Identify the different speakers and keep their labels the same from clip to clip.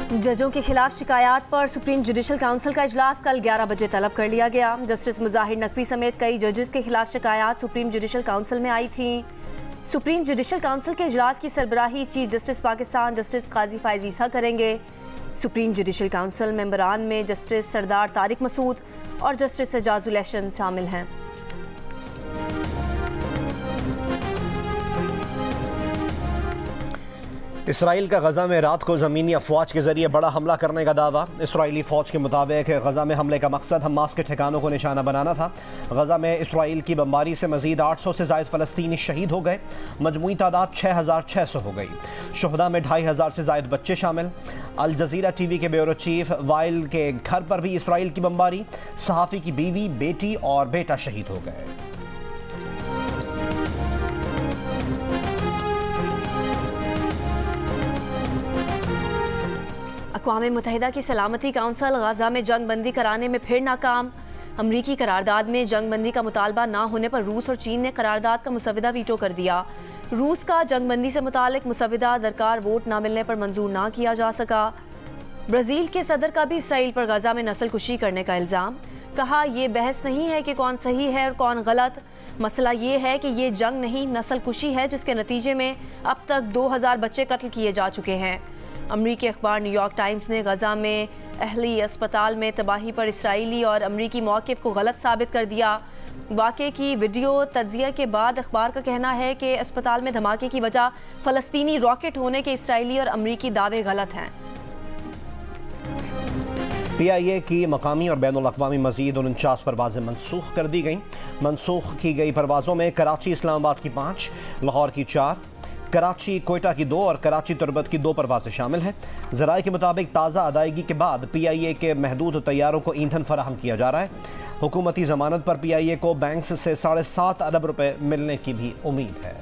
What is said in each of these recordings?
Speaker 1: जजों के खिलाफ शिकायत पर सुप्रीम जुडिशल काउंसिल का इजलास कल 11 बजे तलब कर लिया गया। जस्टिस मुजाहिर नकवी समेत कई जजेस के खिलाफ शिकायत सुप्रीम जुडिशल काउंसिल में आई थी। सुप्रीम जुडिशल काउंसिल के इजलास की सरबराही चीफ जस्टिस पाकिस्तान जस्टिस काजी फायज ईसा करेंगे। सुप्रीम जुडिशल काउंसिल मेंबरान में जस्टिस सरदार तारिक मसूद और जस्टिस एजाजुल एहसन शामिल हैं।
Speaker 2: इसराइल का गजा में रात को ज़मीनी अफवाज के जरिए बड़ा हमला करने का दावा। इसराइली फ़ौज के मुताबिक गजा में हमले का मकसद हमास के ठिकानों को निशाना बनाना था। गजा में इसराइल की बमबारी से मजीद 800 से ज़ायद फ़लस्तीनी शहीद हो गए। मजमूई तादाद 6600 हो गई। शुहदा में 2500 से ज़ायद बच्चे शामिल। अल जज़ीरा टीवी के ब्यूरो चीफ वाइल के घर पर भी इसराइल की बमबारी। सहाफ़ी की बीवी, बेटी और बेटा शहीद हो गए।
Speaker 1: अक़वाम मुत्तहिदा की सलामती काउंसिल गजा में जंग बंदी कराने में फिर नाकाम। अमरीकी करारदाद में जंग बंदी का मुतालबा ना होने पर रूस और चीन ने करारदाद का मुसविदा वीटो कर दिया। रूस का जंग बंदी से मुतालिक मुसविदा दरकार वोट ना मिलने पर मंजूर ना किया जा सका। ब्राज़ील के सदर का भी इसराइल पर गजा में नस्ल कुशी करने का इल्ज़ाम। कहा यह बहस नहीं है कि कौन सही है और कौन गलत, मसला ये है कि ये जंग नहीं नस्ल कुशी है जिसके नतीजे में अब तक 2000 बच्चे कत्ल किए जा चुके हैं। अमरीकी अखबार न्यूयॉर्क टाइम्स ने गजा में अहली अस्पताल में तबाही पर इसराइली और अमरीकी मौक़िफ़ को गलत साबित कर दिया। वाक़े की वीडियो तज्ज़िया के बाद अखबार का कहना है कि अस्पताल में धमाके की वजह फ़लस्तीनी रॉकेट होने के इसराइली और अमरीकी दावे गलत हैं।
Speaker 2: PIA की मकामी और बैनुल अक़वामी मज़ीद 49 परवाज़ें मनसूख कर दी गईं। मनसूख की गई परवाज़ों में कराची इस्लामाबाद की 5, लाहौर की 4, कराची कोयटा की 2 और कराची तुरबत की 2 परवाज़ें शामिल हैं। ज़राए के मुताबिक ताज़ा अदायगी के बाद PIA के महदूद तैयारों को ईंधन फराहम किया जा रहा है। हुकूमती ज़मानत पर PIA को बैंक से 7.5 अरब रुपए मिलने की भी उम्मीद है।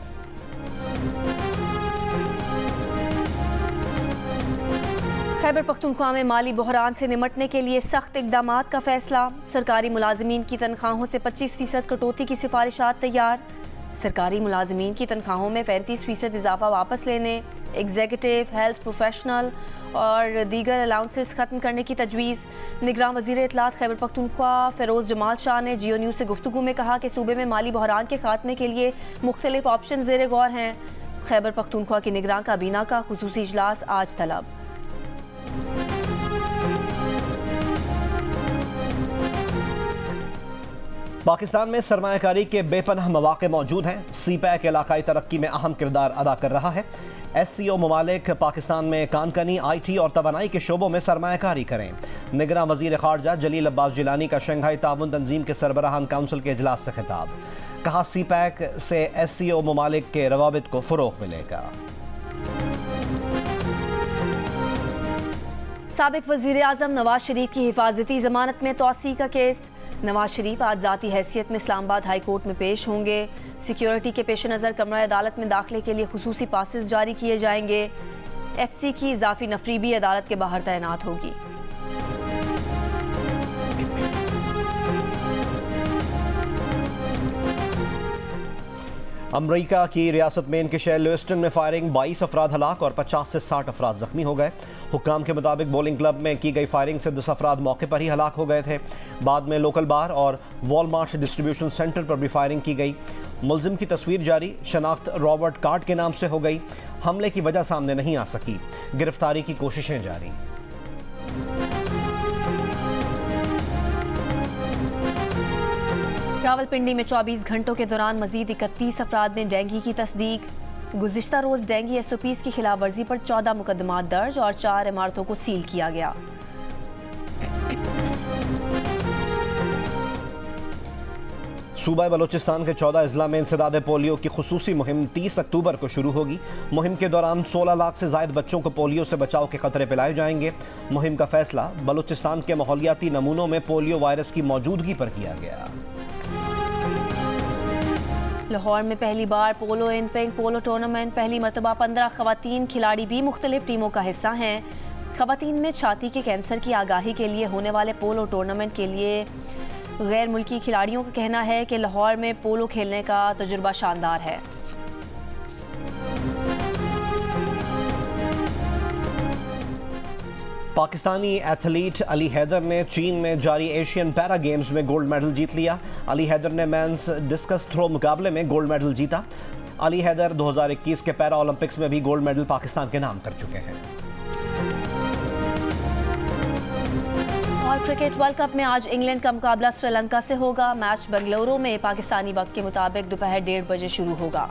Speaker 1: खैबर पख्तूनख्वा में माली बहरान से निमटने के लिए सख्त इक़दामात का फैसला। सरकारी मुलाजमीन की तनख्वाहों से 25% कटौती की सिफारिशात तैयार। सरकारी मुलाजमीन की तनख्वाहों में 35% इजाफा वापस लेने, एग्जीक्यूटिव, हेल्थ प्रोफेशनल और दीगर अलाउंसेस ख़त्म करने की तजवीज़। निगरान वज़ीर इत्तलात खैबर पख्तूनख्वा फ़िरोज़ जमाल शाह ने जियो न्यूज़ से गुफ्तगू में कहा कि सूबे में माली बहरान के खात्मे के लिए मुख्तलिफ ऑप्शन ज़ेर गौर हैं। खैबर पख्तूनख्वा की निगरान काबीना का खुसूसी इजलास आज तलब।
Speaker 2: पाकिस्तान में सरमायाकारी के बेपनाह मौक़े मौजूद हैं। CPEC इलाकाई तरक्की में अहम किरदार अदा कर रहा है। SCO ममालिक पाकिस्तान में कानकनी, IT और तवानाई के शोबों में सरमायाकारी करें। निगरान वज़ीर ख़ारजा जलील अब्बास जिलानी का शंघाई ताउन तंजीम के सरबराहान काउंसिल के इजलास से खिताब। कहा CPEC से SCO ममालिक के रवाबित को फ़रोग़ मिलेगा।
Speaker 1: साबिक़ वज़ीर आज़म नवाज शरीफ की हिफाजती ज़मानत में तौसी का केस। नवाज शरीफ आज ज़ाती हैसियत में इस्लामाबाद हाई कोर्ट में पेश होंगे। सिक्योरिटी के पेश नज़र कमरा अदालत में दाखिले के लिए खुसूसी पासेस जारी किए जाएंगे। FC की इजाफी नफरी भी अदालत के बाहर तैनात होगी।
Speaker 2: अमरीका की रियासत में के शहर ल्यूस्टन में फायरिंग, 22 अफराद हलाक और 50 से 60 अफराद जख्मी हो गए। हुक्काम के मुताबिक बॉलिंग क्लब में की गई फायरिंग से 10 अफराद मौके पर ही हलाक हो गए थे। बाद में लोकल बार और वॉलमार्ट डिस्ट्रीब्यूशन सेंटर पर भी फायरिंग की गई। मुलजिम की तस्वीर जारी, शनाख्त रॉबर्ट कार्ट के नाम से हो गई। हमले की वजह सामने नहीं आ सकी। गिरफ्तारी की कोशिशें जारी।
Speaker 1: रावलपिंडी में 24 घंटों के दौरान मजीद 31 अफराद में डेंगू की तस्दीक। गुज़िश्ता रोज़ डेंगू SOPs की खिलाफ वर्जी पर 14 मुकदमात दर्ज और 4 इमारतों को सील किया गया।
Speaker 2: सूबा बलूचिस्तान के 14 अजला में इंसदाद पोलियो की खुसूसी मुहिम 30 अक्टूबर को शुरू होगी। मुहिम के दौरान 16 लाख से ज़ायद बच्चों को पोलियो से बचाव के खतरे पिलाए जाएंगे। मुहिम का फैसला बलूचिस्तान के माहौलियाती नमूनों में पोलियो वायरस की मौजूदगी पर किया गया।
Speaker 1: लाहौर में पहली बार पोलो इन पिंक पोलो टूर्नामेंट। पहली मरतबा 15 खवातीन खिलाड़ी भी मुख्तलिफ टीमों का हिस्सा हैं। खवातीन में छाती के कैंसर की आगाही के लिए होने वाले पोलो टूर्नामेंट के लिए गैर मुल्की खिलाड़ियों का कहना है कि लाहौर में पोलो खेलने का तजुर्बा शानदार है।
Speaker 2: पाकिस्तानी एथलीट अली हैदर ने चीन में जारी एशियन पैरा गेम्स में गोल्ड मेडल जीत लिया। अली हैदर ने मेंस डिस्कस थ्रो मुकाबले में गोल्ड मेडल जीता। अली हैदर 2021 के पैरा ओलंपिक्स में भी गोल्ड मेडल पाकिस्तान के नाम कर चुके हैं।
Speaker 1: और क्रिकेट वर्ल्ड कप में आज इंग्लैंड का मुकाबला श्रीलंका से होगा। मैच बेंगलुरु में पाकिस्तानी वक्त के मुताबिक दोपहर 1:30 बजे शुरू होगा।